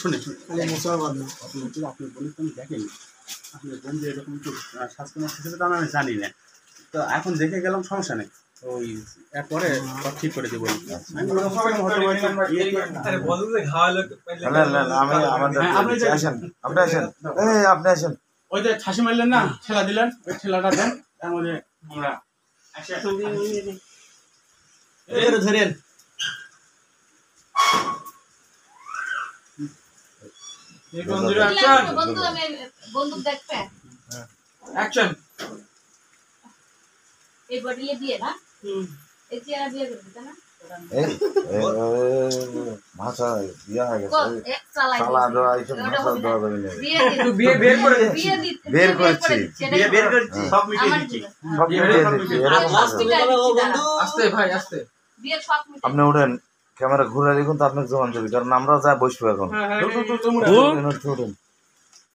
শুনে আপনি বলে তো আমি দেখেনি আপনার বন্ধু এরকম একটু স্বাস্থ্য নষ্ট হিসেবে তো আমি জানি না, তো এখন দেখে গেলাম সমস্যা নেই, ওই এরপরে ঠিক করে দেবো। আপনি আসেন, ওই যে ঠাসি মারলেন না, ঠেলা দিলেন, ওই ঠেলাটা দেন, তার মধ্যে আমরা ধরেন বন্দুক দেখবে অ্যাকশন। এই বডিলে দিয়ে না এই চেয়ার দিয়ে করবে তাই না এই ভাষা ইয়া হয়ে গেছে, এক চালাই চালা দেওয়া এইসব ভাষা দেওয়া যাবে না। বিয়ে বের করে বিয়ে বের করছি, বের করছি, সব মিটিয়ে দিচ্ছি, সব মিটিয়ে দিচ্ছি। আস্তে ভাই আস্তে, বিয়ে সব মিটিয়ে আপনি উঠেন, ক্যামেরা ঘুরে দেখুন তো আপনাকে জবান দেবে, কারণ আমরা যা বসবো এখন। হ্যাঁ হ্যাঁ উঠেন।